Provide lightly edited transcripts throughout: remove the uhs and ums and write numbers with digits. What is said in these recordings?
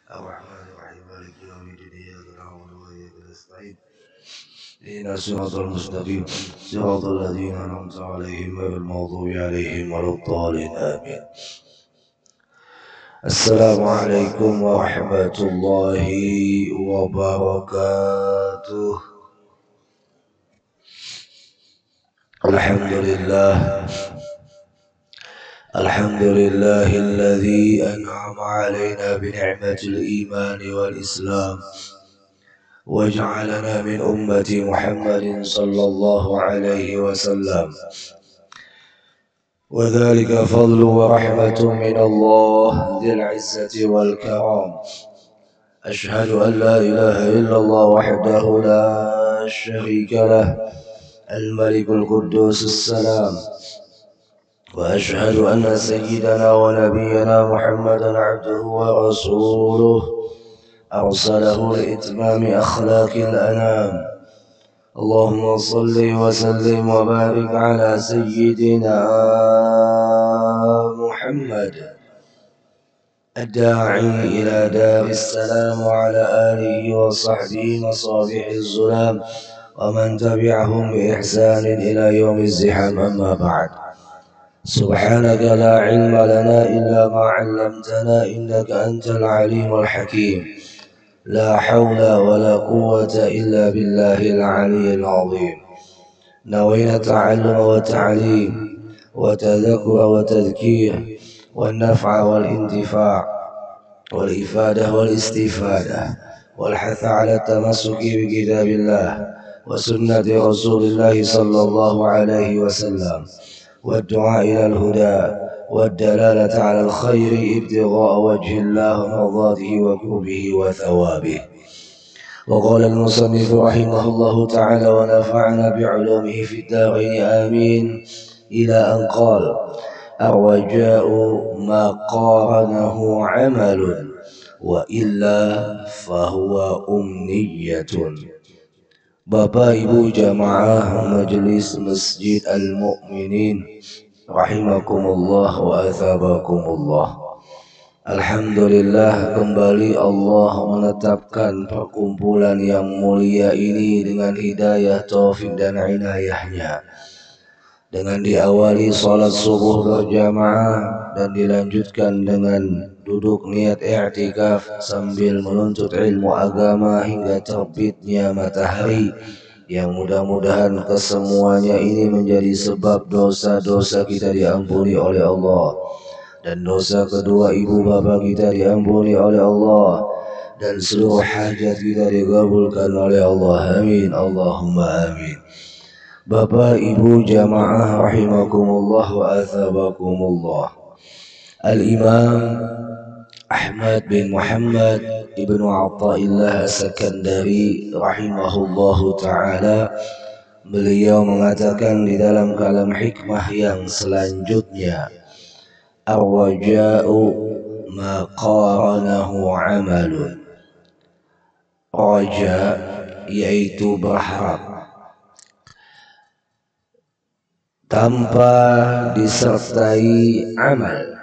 الرحمن الرحيم مالك يوم الدين إياك نعبد وإياك نستعين اهدنا الصراط المستقيم صراط الذين أنعمت عليهم غير المغضوب عليهم ولا الضالين آمين. السلام عليكم ورحمة الله وبركاته. الحمد لله الحمد لله الذي أنعم علينا بنعمة الإيمان والإسلام وجعلنا من أمة محمد صلى الله عليه وسلم، وذلك فضل ورحمة من الله ذي العزة والكرام. أشهد أن لا إله إلا الله وحده لا شريك له الملك القدوس السلام، وأشهد أن سيدنا ونبينا محمدا عبده ورسوله أرسله لإتمام أخلاق الأنام. اللهم صل وسلم وبارك على سيدنا محمد الداعي إلى دار السلام وعلى آله وصحبه مصابيح الظلام ومن تبعهم بإحسان إلى يوم الزحام. أما بعد، سبحانك لا علم لنا إلا ما علمتنا إنك أنت العليم الحكيم. لا حول ولا قوة إلا بالله العلي العظيم. نوينا التعلم والتعليم وتذكر وتذكير والنفع والانتفاع والإفادة والاستفادة والحث على التمسك بكتاب الله وسنة رسول الله صلى الله عليه وسلم والدعاء إلى الهدى والدلالة على الخير ابتغاء وجه الله مرضاته وقربه وثوابه. وقال المصنف رحمه الله تعالى ونفعنا بعلومه في الدارين آمين، إلى أن قال: الرجاء ما قارنه عمل وإلا فهو أمنية. Bapak Ibu jamaah Majelis Masjid Al-Mu'minin rahimakumullah wa athabakumullah. Alhamdulillah, kembali Allah menetapkan perkumpulan yang mulia ini dengan hidayah, taufik dan inayahnya, dengan diawali salat subuh berjamaah dan dilanjutkan dengan duduk niat i'tikaf sambil menuntut ilmu agama hingga terbitnya matahari, yang mudah-mudahan kesemuanya ini menjadi sebab dosa-dosa kita diampuni oleh Allah, dan dosa kedua ibu bapa kita diampuni oleh Allah, dan seluruh hajat kita dikabulkan oleh Allah. Amin Allahumma amin. Bapak Ibu jamaah rahimakumullah wa athabakumullah. Al-Imam Ahmad bin Muhammad ibnu Athaillah As-Sakandari rahimahullahu ta'ala, beliau mengatakan di dalam kalam hikmah yang selanjutnya, ar-raja'u ma qaranahu amalun. Raja yaitu berharap tanpa disertai amal,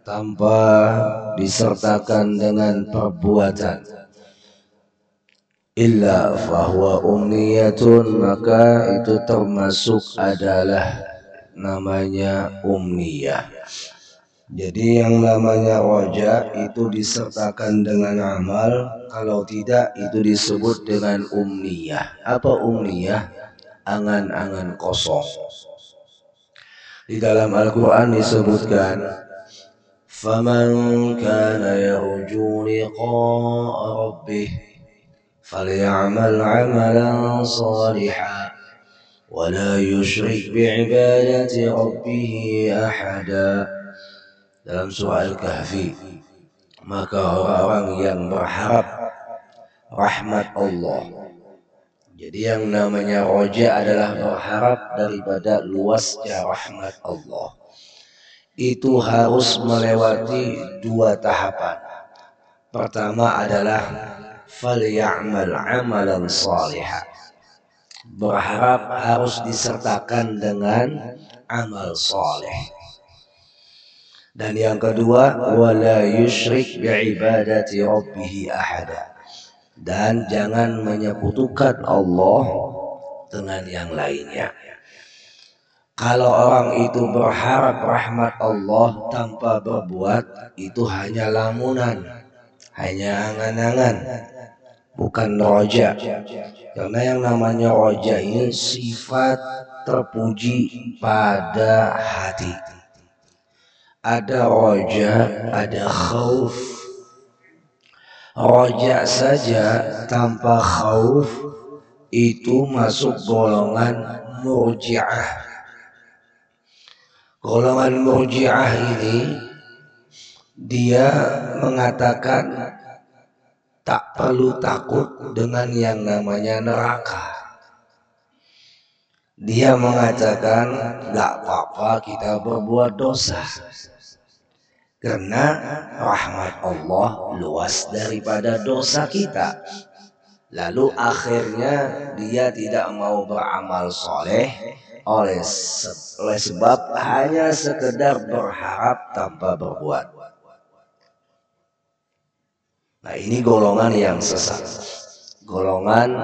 tanpa disertakan dengan perbuatan, illa fahuwa umniyatun, maka itu termasuk adalah namanya umniyah. Jadi yang namanya roja itu disertakan dengan amal, kalau tidak itu disebut dengan umniyah. Apa umniyah? Angan-angan kosong. Di dalam Al-Quran disebutkan, فَمَنْ كَانَ يَرْجُو لِقَاءَ رَبِّهِ فَلْيَعْمَلْ عَمَلًا صَالِحًا وَلَا يُشْرِكْ بِعِبَادَةِ رَبِّهِ أَحَدًا. Dalam surah Al-Kahfi, maka orang-orang yang berharap rahmat Allah. Jadi yang namanya roja adalah berharap daripada luasnya rahmat Allah. Itu harus melewati dua tahapan. Pertama adalah falyamal amalan salihah. Berharap harus disertakan dengan amal saleh. Dan yang kedua, wala yusyrik bi'ibadati rabbih ahada. Dan jangan menyekutukan Allah dengan yang lainnya. Kalau orang itu berharap rahmat Allah tanpa berbuat, itu hanya lamunan, hanya angan-angan, bukan roja. Karena yang namanya roja ini sifat terpuji pada hati. Ada roja, ada khauf. Roja saja tanpa khauf itu masuk golongan murji'ah. Golongan murji'ah ini dia mengatakan tak perlu takut dengan yang namanya neraka. Dia mengatakan gak apa-apa kita berbuat dosa, karena rahmat Allah luas daripada dosa kita. Lalu akhirnya dia tidak mau beramal soleh oleh sebab hanya sekedar berharap tanpa berbuat. Nah, ini golongan yang sesat, golongan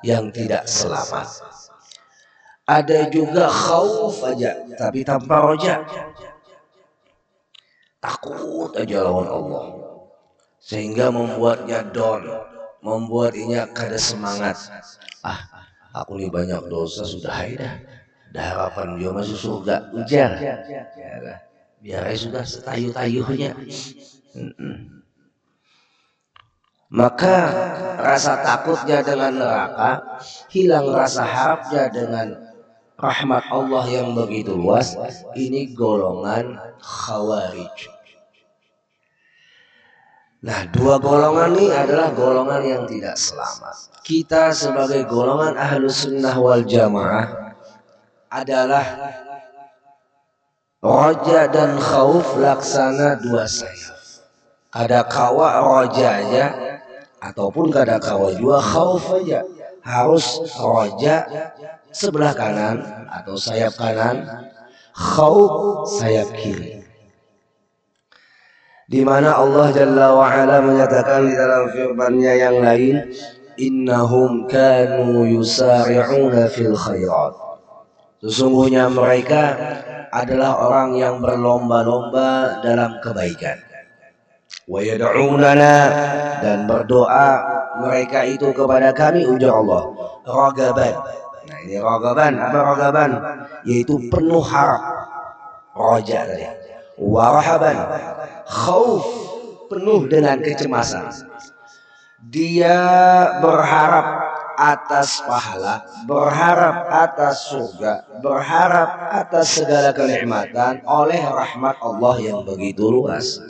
yang tidak selamat. Ada juga khauf aja tapi tanpa roja, takut aja lawan Allah, sehingga membuatnya down, membuatnya kada semangat. Aku nih banyak dosa, sudah dah harapan dia masuk surga, ujar. Biar sudah setayu-tayuhnya. Maka rasa takutnya dengan neraka, hilang rasa harapnya dengan rahmat Allah yang begitu luas. Ini golongan khawarij. Nah, dua golongan ini adalah golongan yang tidak selamat. Kita sebagai golongan ahlus sunnah wal jamaah adalah roja dan khauf laksana dua sayap. Kada kawa roja aja, ataupun kada kawa juga khauf aja. Harus roja sebelah kanan atau sayap kanan, khauf sayap kiri. Di mana Allah Jalla wa Ala menyatakan di dalam firman-Nya yang lain, innahum kanu yusari'una fil khairat. Sesungguhnya mereka adalah orang yang berlomba-lomba dalam kebaikan. Wa yad'unana, dan berdoa mereka itu kepada kami, ujar Allah, ragaban. Nah, ini ragaban, apa ragaban? Yaitu penuh harap. Roja tadi. Warahaban, khauf, penuh dengan kecemasan. Dia berharap atas pahala, berharap atas surga, berharap atas segala kenikmatan oleh rahmat Allah yang begitu luas.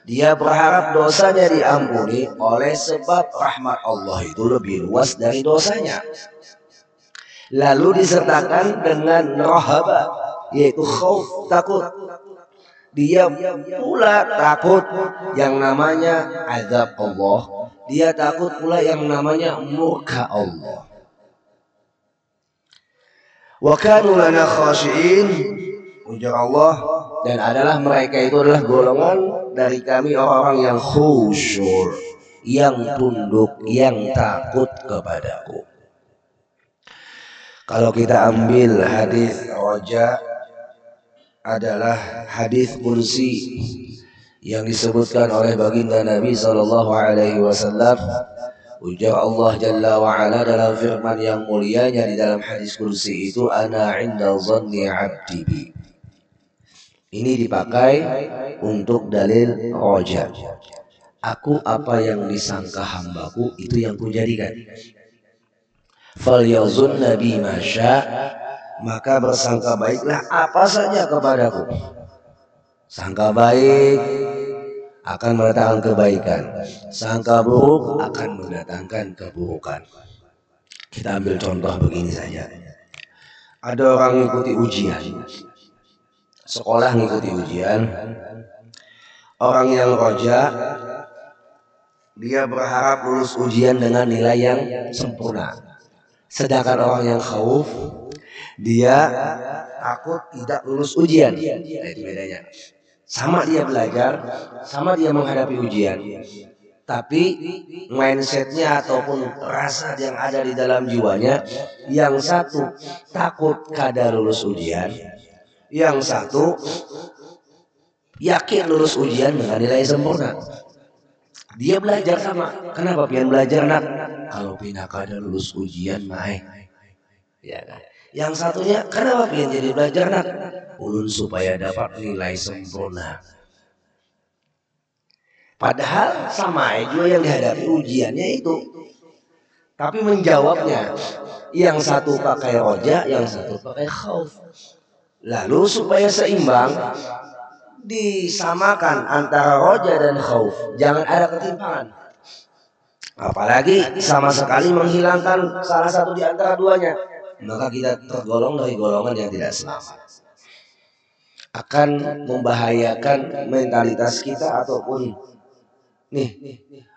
Dia berharap dosanya diampuni oleh sebab rahmat Allah itu lebih luas dari dosanya. Lalu disertakan dengan rahaba, yaitu khauf, takut. Dia pula takut yang namanya azab Allah. Dia takut pula yang namanya murka Allah. Wa kanu lana khashi'in, ujar Allah, dan adalah mereka itu adalah golongan dari kami orang-orang yang khusyur, yang tunduk, yang takut kepadaku. Kalau kita ambil hadis roja, adalah hadis kursi yang disebutkan oleh baginda Nabi SAW. Ujar Allah Jalla wa Ala dalam firman yang mulianya di dalam hadis kursi itu, ana inda dhanni abdi bi. Ini dipakai untuk dalil roja. Aku apa yang disangka hambaku, itu yang kujadikan. Falyazun nabi masya, maka bersangka baiklah apa saja kepadaku. Sangka baik akan mendatangkan kebaikan, sangka buruk akan mendatangkan keburukan. Kita ambil contoh begini saja. Ada orang mengikuti ujian, sekolah mengikuti ujian. Orang yang roja, dia berharap lulus ujian dengan nilai yang sempurna. Sedangkan orang yang khauf, dia takut tidak lulus ujian. Nah, itu bedanya. Sama dia belajar, sama dia menghadapi ujian. Tapi mindsetnya ataupun rasa yang ada di dalam jiwanya, yang satu takut kada lulus ujian, yang satu yakin lulus ujian dengan nilai sempurna. Dia belajar sama. Kenapa pian belajar nak? Kalau pina kada lulus ujian mah, ya kan? Yang satunya kenapa pian jadi belajar nak? Ulun supaya dapat nilai sempurna. Padahal sama juga yang dihadapi ujiannya itu. Tapi menjawabnya, yang satu pakai roja, yang satu pakai khauf. Lalu supaya seimbang, disamakan antara roja dan khauf. Jangan ada ketimpangan. Apalagi sama sekali menghilangkan salah satu di antara duanya, maka kita tergolong dari golongan yang tidak selamat. Akan membahayakan mentalitas kita ataupun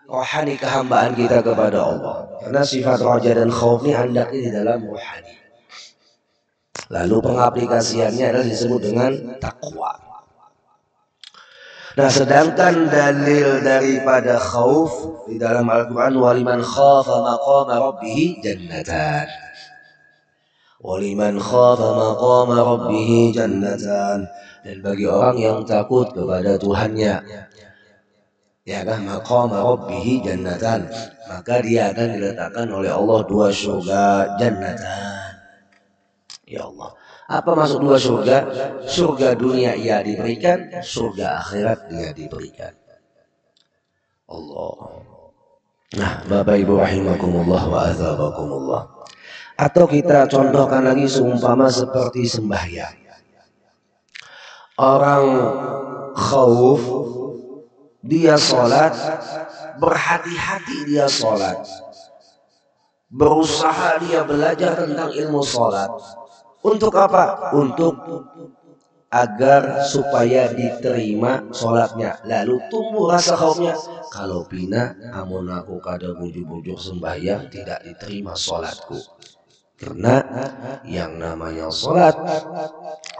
rohani kehambaan kita kepada Allah. Karena sifat roja dan khauf ini andaknya di dalam rohani. Lalu pengaplikasiannya adalah disebut dengan takwa. Nah, sedangkan dalil daripada khauf di dalam Al-Quran, waliman khafa maqama rabbih jannatan. Waliman khafa maqama rabbih jannatan. Dan bagi orang yang takut kepada Tuhannya, ya kan, maqama rabbih jannatan, maka dia akan diletakkan oleh Allah dua surga, jannatan. Ya Allah, apa maksud dua surga? Surga dunia ia diberikan, surga akhirat dia diberikan. Allah. Nah, Bapak Ibu rahimakumullah wa azabakumullah. Atau kita contohkan lagi seumpama seperti sembahyang. Orang khauf, dia sholat, berhati-hati dia sholat, berusaha dia belajar tentang ilmu sholat. Untuk apa? Untuk agar supaya diterima sholatnya. Lalu tumbuh rasa khaufnya. Kalau pina amun aku kada bujuk-bujuk sembahyang, tidak diterima sholatku. Karena yang namanya sholat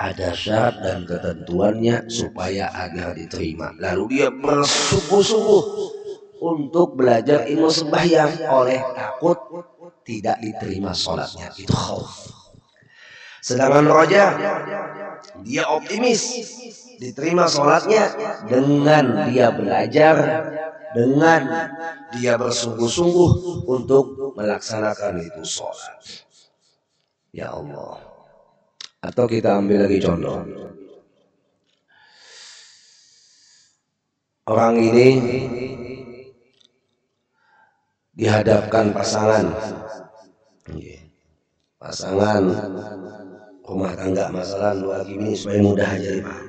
ada syarat dan ketentuannya supaya agar diterima. Lalu dia bersungguh-sungguh untuk belajar ilmu sembahyang oleh takut tidak diterima sholatnya. Itu khauf. Sedangkan roja, dia optimis diterima sholatnya dengan dia belajar, dengan dia bersungguh-sungguh untuk melaksanakan itu sholat. Ya Allah. Atau kita ambil lagi contoh. Orang ini dihadapkan pasangan rumah tangga, masalah dua bini supaya mudah aja dipaham.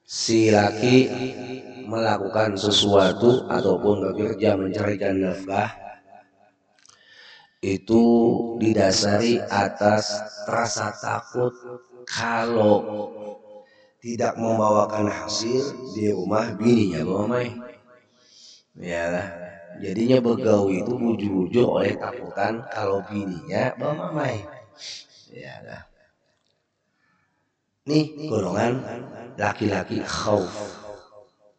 Si laki melakukan sesuatu ataupun bekerja mencarikan nafkah itu didasari atas rasa takut kalau tidak membawakan hasil di rumah bininya mamai. Ya lah. Jadinya begawi itu bujuk-bujuk oleh takutan kalau bininya mamai. Ya lah. Nih golongan laki-laki khauf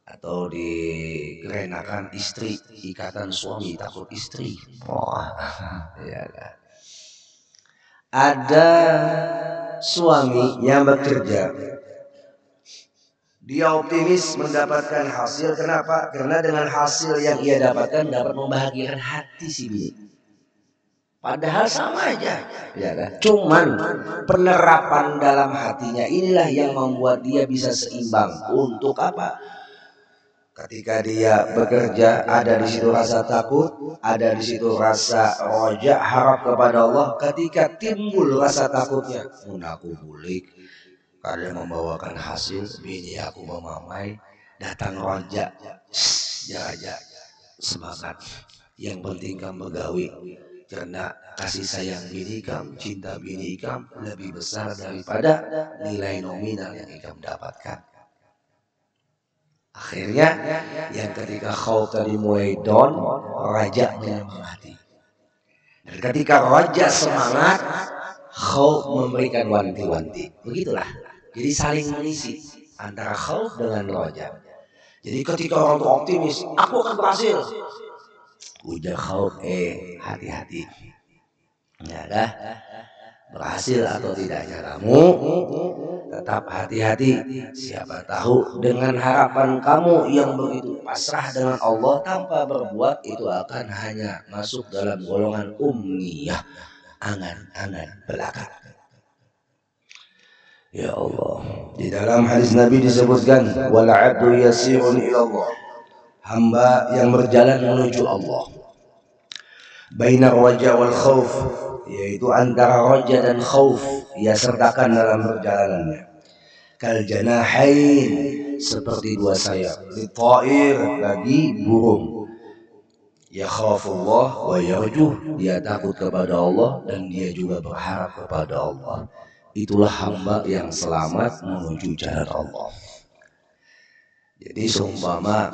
atau dikerenakan istri, ikatan suami takut istri. Ya lah. Ada suami yang bekerja, dia optimis mendapatkan hasil. Kenapa? Karena dengan hasil yang ia dapatkan dapat membahagiakan hati si bini. Padahal sama aja, ya kan? Cuman penerapan dalam hatinya inilah yang membuat dia bisa seimbang. Untuk apa? Ketika dia bekerja, ada di situ rasa takut, ada di situ rasa roja, harap kepada Allah. Ketika timbul rasa takutnya, aku bulik, kada membawakan hasil, bini aku memamai, datang roja, jaga semangat. Yang penting kamu begawi, karena kasih sayang bini kam, cinta bini kam lebih besar daripada nilai nominal yang ikam dapatkan. Akhirnya yang ketika khauf tadi mulai down, raja menyemangati. Dan ketika raja semangat, khauf memberikan wanti-wanti. Begitulah. Jadi saling mengisi antara khauf dengan roja. Jadi ketika orang itu optimis, aku akan berhasil. Ujar khauf, hati-hati. Ya dah, berhasil atau tidaknya kamu, tetap hati-hati. Siapa tahu dengan harapan kamu yang begitu pasrah dengan Allah tanpa berbuat, itu akan hanya masuk dalam golongan umniyah, angan-angan belaka. Ya Allah, di dalam hadis Nabi disebutkan, wal 'abdu yasirun ila Allah, hamba yang berjalan menuju Allah, baina raja wal khauf, yaitu antara raja dan khauf, ia sertakan dalam perjalanannya. Kal janahain, seperti dua sayap, li ta'ir, bagi burung. Ya khafullah wa yarjuh, dia takut kepada Allah dan dia juga berharap kepada Allah. Itulah hamba yang selamat menuju jalan Allah. Jadi seumpama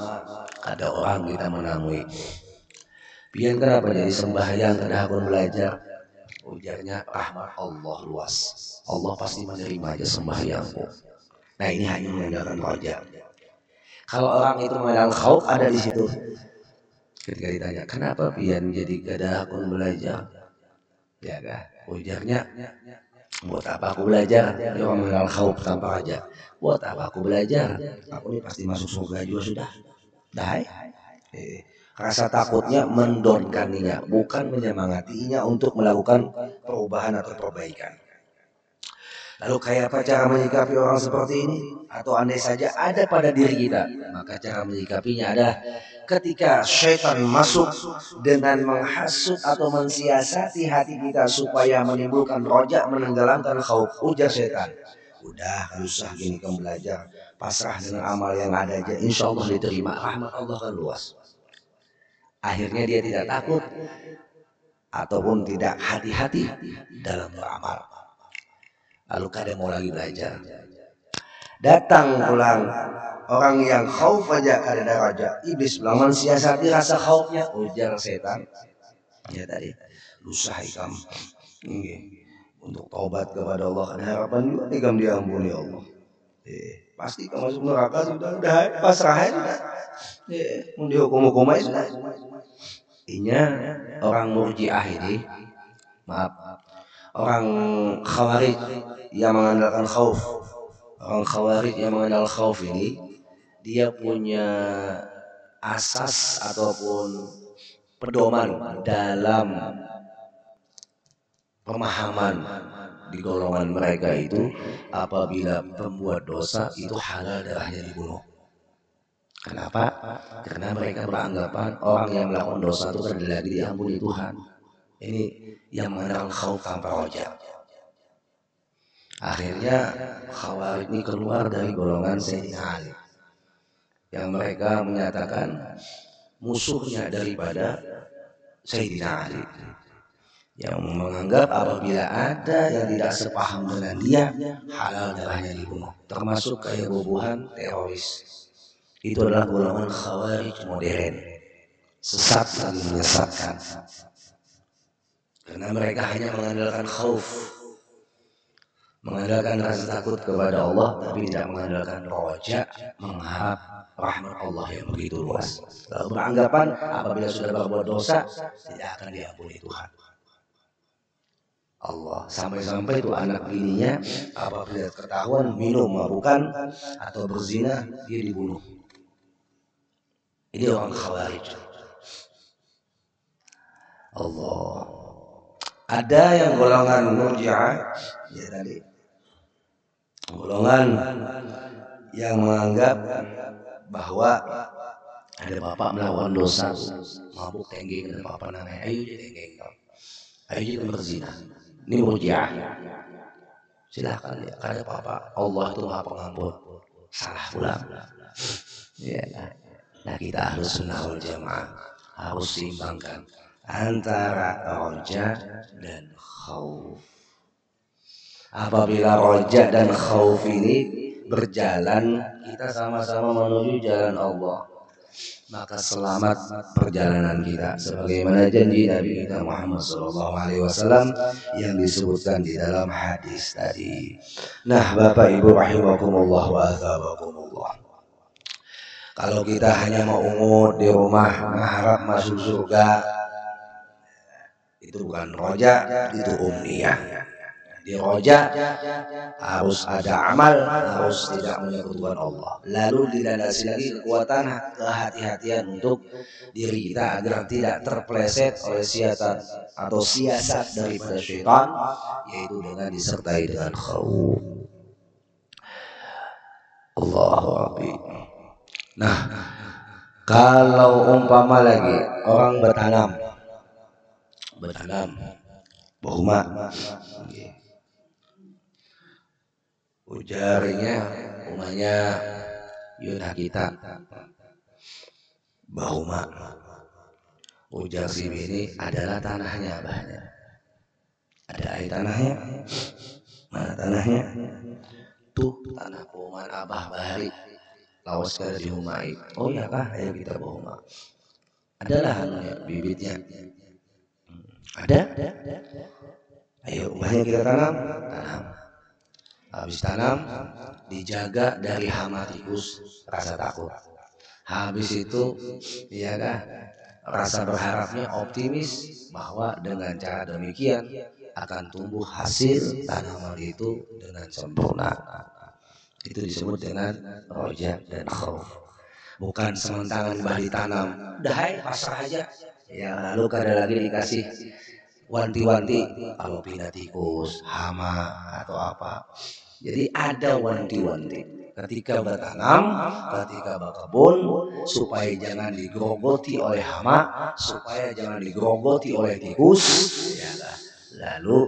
ada orang kita menamui, pian kenapa jadi sembahyang kada hakun belajar? Ujarnya, rahmat Allah luas, Allah pasti menerima aja sembahyangmu. Nah ini hanya mengandalkan roja. Kalau orang itu mengandalkan khauf, ada di situ. Ketika ditanya, kenapa pian jadi kada hakun belajar? Ya kah? Ujarnya, buat apa aku belajar? Dia orang mengandalkan khauf tanpa roja. Buat apa aku belajar? Aku ini pasti masuk surga juga sudah. Dah. Rasa takutnya mendorkaninya, bukan menyemangatinya untuk melakukan perubahan atau perbaikan. Lalu kayak apa cara menyikapi orang seperti ini? Atau andai saja ada pada diri kita, maka cara menyikapinya adalah ketika syaitan masuk dengan menghasut atau mensiasati hati kita supaya menimbulkan roja, menenggelamkan khauf. Ujar syaitan, udah gak usah gini kamu belajar, pasrah dengan amal yang ada aja, insya Allah diterima, rahmat Allah kan luas. Akhirnya dia tidak takut ataupun tidak hati-hati dalam beramal. Lalu kadang mau lagi belajar, datang pulang orang yang khauf aja kada ada raja. Iblis bilang mensiasati rasa khaufnya. Ujar setan, ya tadi lusa ikam untuk taubat kepada Allah, ada harapan juga ikam diampuni Allah. Pasti kamu masuk neraka sudah pasrah sudah. Mau dihukum-hukum aja sudah. Inya orang murjiah ini, maaf, orang khawarij yang mengandalkan khauf. Orang khawarij yang mengandalkan khauf ini, dia punya asas ataupun pedoman dalam pemahaman di golongan mereka itu, apabila pembuat dosa itu halal darahnya dibunuh. Kenapa? Karena mereka beranggapan orang yang melakukan dosa itu kan lagi diampuni Tuhan. Ini yang mengandalkan khauf tanpa roja. Akhirnya Khawarij ini keluar dari golongan Sayyidina Ali, yang mereka menyatakan musuhnya daripada Sayyidina Ali, yang menganggap apabila ada yang tidak sepaham dengan dia, halal darahnya dibunuh, termasuk kayak bobohan teroris. Itu adalah golongan Khawarij modern, sesat lagi menyesatkan, karena mereka hanya mengandalkan khauf, mengandalkan rasa takut kepada Allah, tapi tidak mengandalkan roja, mengharap rahmat Allah yang begitu luas. Lalu beranggapan apabila sudah berbuat dosa tidak akan diampuni Tuhan Allah. Sampai-sampai itu anak bininya apabila ketahuan minum mabukan atau berzina, dia dibunuh. Ini orang Khawarij. Allah. Ada yang golongan Murji'ah, ya tadi, golongan yang menganggap bahwa ada bapak melakukan dosa, mabuk tenggeng, ada bapak namanya, ayo dia tenggeng, ayo dia berzina. Ini Murji'ah. Silakan ya, ada bapak, Allah itu Maha Pengampun, salah pulang. Ya. Nah kita harus sunnah wal jamaah, harus seimbangkan antara roja dan khauf. Apabila roja dan khauf ini berjalan, kita sama-sama menuju jalan Allah. maka selamat perjalanan kita sebagaimana janji Nabi kita Muhammad SAW yang disebutkan di dalam hadis tadi. Nah, Bapak Ibu rahimakumullah wa athabakumullah, kalau kita hanya mau ungut di rumah mengharap masuk surga, itu bukan roja, itu umniyah. Di roja harus ada amal, harus tidak menyekutukan Allah. Lalu dilandasi lagi kekuatan kehati-hatian untuk diri kita agar tidak terpeleset oleh siasat atau siasat daripada syaitan, yaitu dengan disertai dengan khauf. Allahu Akbar. Nah, kalau umpama lagi orang bertanam bohma, ujarnya umanya yuna kita bahuma, ujar si ini adalah tanahnya abahnya. Ada air tanahnya? Mana tanahnya? Tuh tanah bohman abah bahari lawas kada dihumai. Oh ya kah, ayo kita bohma. Adalah bibitnya. Ada? Ayo ubahnya kita tanam. Habis tanam dijaga dari hama tikus, rasa takut. Habis itu ya kan, rasa berharapnya optimis bahwa dengan cara demikian akan tumbuh hasil tanaman itu dengan sempurna. Itu disebut dengan roja dan khauf. Bukan sementangan bah ditanam, udah hai pasrah aja. Ya lalu kada lagi dikasih wanti-wanti kalau pindah tikus, hama atau apa. Jadi ada wanti-wanti ketika bertanam, ketika berkebun, supaya jangan digerogoti oleh hama, supaya jangan digerogoti oleh tikus, ya, lalu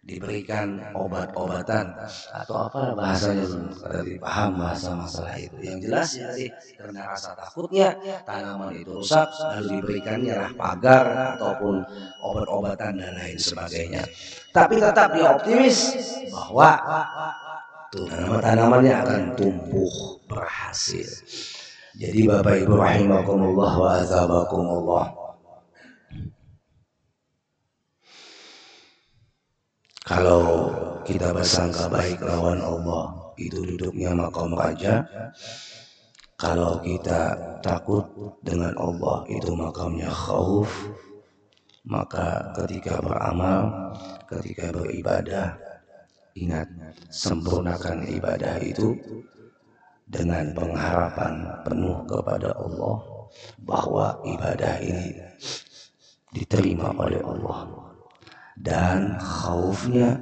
diberikan obat-obatan atau apa bahasanya, tadi paham bahasa masalah itu. Yang jelas ya sih, karena rasa takutnya tanaman itu rusak, lalu diberikan nyerah pagar ataupun obat-obatan dan lain sebagainya. Tapi tetap dia optimis bahwa tanaman-tanamannya akan tumbuh berhasil. Jadi Bapak Ibu rahimakumullah wa athabakumullah, kalau kita bersangka baik lawan Allah, itu duduknya maqam raja. Kalau kita takut dengan Allah, itu makamnya khauf. Maka ketika beramal, ketika beribadah, ingat, sempurnakan ibadah itu dengan pengharapan penuh kepada Allah bahwa ibadah ini diterima oleh Allah. Dan khaufnya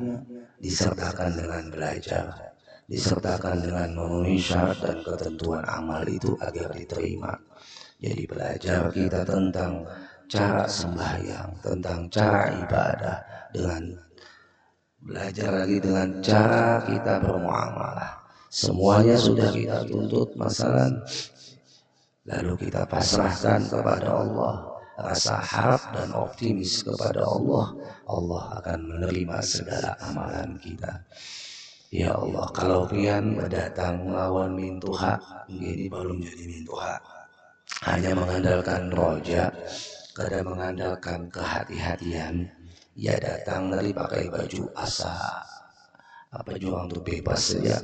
disertakan dengan belajar, disertakan dengan memenuhi syarat dan ketentuan amal itu agar diterima. Jadi belajar kita tentang cara sembahyang, tentang cara ibadah, dengan belajar lagi dengan cara kita bermuamalah. Semuanya sudah kita tuntut masalah, lalu kita pasrahkan kepada Allah. Rasa harap dan optimis kepada Allah, Allah akan menerima segala amalan kita. Ya Allah, kalau pian berdatang melawan mintuha, ini belum jadi mintuha, hanya mengandalkan roja, kada mengandalkan kehati-hatian, ya datang dari pakai baju asa, apa juang tuh bebas saja,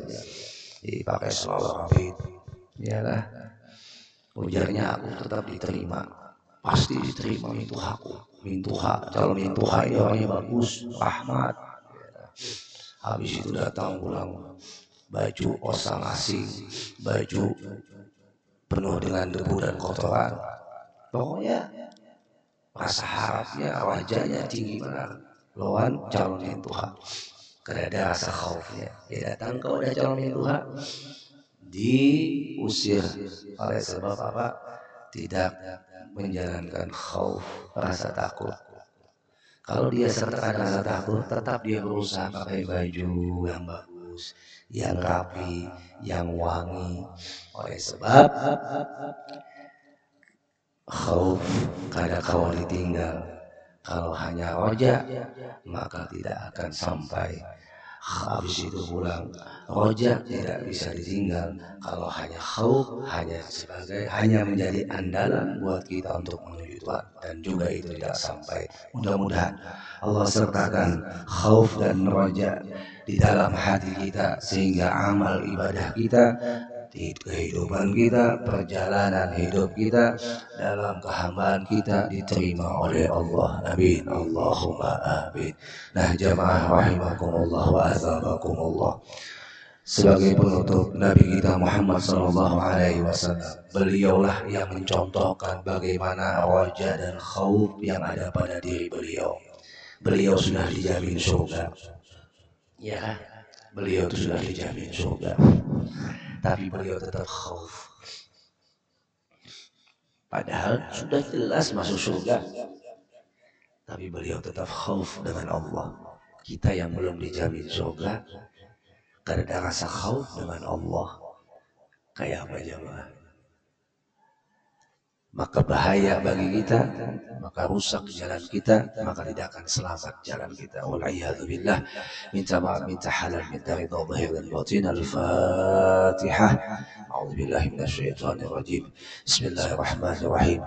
dipakai selalu rapid, ya lah. Ujarnya aku tetap diterima, pasti diterima mintuhaku. Mintuha, calon mintuha ini orangnya bagus, rahmat. Habis itu datang pulang baju osang asing, baju penuh dengan debu dan kotoran. Pokoknya rasa harapnya, wajahnya tinggi benar lawan calon mintuha. Kada ada rasa khaufnya. Dia datang kalau ada calon mintuha, diusir oleh sebab apa? Tidak menjalankan khauf, rasa takut. Kalau dia sertakan rasa takut, tetap dia berusaha pakai baju yang bagus, yang rapi, yang wangi. Oleh sebab khauf kada kawan ditinggal. Kalau hanya roja, maka tidak akan sampai. habis itu pulang. Roja tidak bisa ditinggal. Kalau hanya khauf hanya menjadi andalan buat kita untuk menuju Tuhan, dan juga itu tidak sampai. Mudah-mudahan Allah sertakan khauf dan roja di dalam hati kita, sehingga amal ibadah kita di kehidupan kita, perjalanan hidup kita, dalam kehambaan kita diterima oleh Allah. Amin. Allahumma amin. Nah, jamaah rahimakumullah wa azabakumullah. Sebagai penutup, Nabi kita Muhammad sallallahu alaihi wasallam, beliaulah yang mencontohkan bagaimana roja dan khauf yang ada pada diri beliau. Beliau sudah dijamin surga. Ya kan? Beliau itu sudah dijamin surga. Tapi beliau tetap khauf. Padahal sudah jelas masuk surga. Tapi beliau tetap khauf dengan Allah. Kita yang belum dijamin surga, karena rasa khauf dengan Allah, kayak apa jemaah? Maka bahaya bagi kita, maka rusak jalan kita, maka tidak akan selamat jalan kita. Wal'iyadzubillah. Minta maaf, minta halal, minta ridha zahir dan batin. Al-Fatihah. A'udzubillahi minasyaitonir rajim. Bismillahirrahmanirrahim.